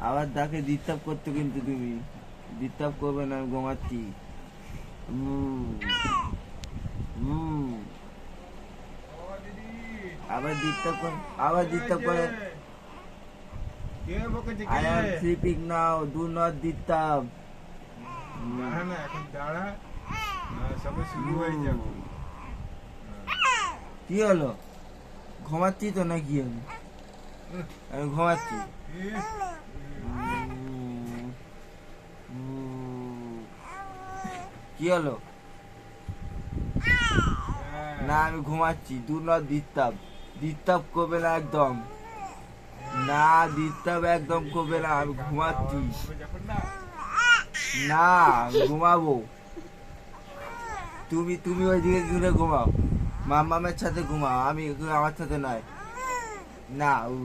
আবার তাকে ডিস্টার্ব করতে, কিন্তু তুমি ডিস্টার্ব করবে না, আমি ঘুমাচ্ছি। আবার ডিস্টার্ব করে, আবার ডিস্টার্ব করে। I am sleeping now, do not disturb. না এখন দাঁড়া, সবে শুরু হয়ে যাবে। কি হলো? ঘুমাচ্ছি তো না, কি হলো? আমি ঘুমাচ্ছি। কি হলো? না, আমি ঘুমাচ্ছি। Do not disturb. ডিস্টার্ব করবে না একদম। না, ডিস্টার্ব একদম করবে না, আমি ঘুমাচ্ছি। না, ঘুমাবো। তুমি তুমি ওইদিকে ঘুরে ঘুমাও, মামামের সাথে ঘুমাও, আমি আমার সাথে নয়। না, ও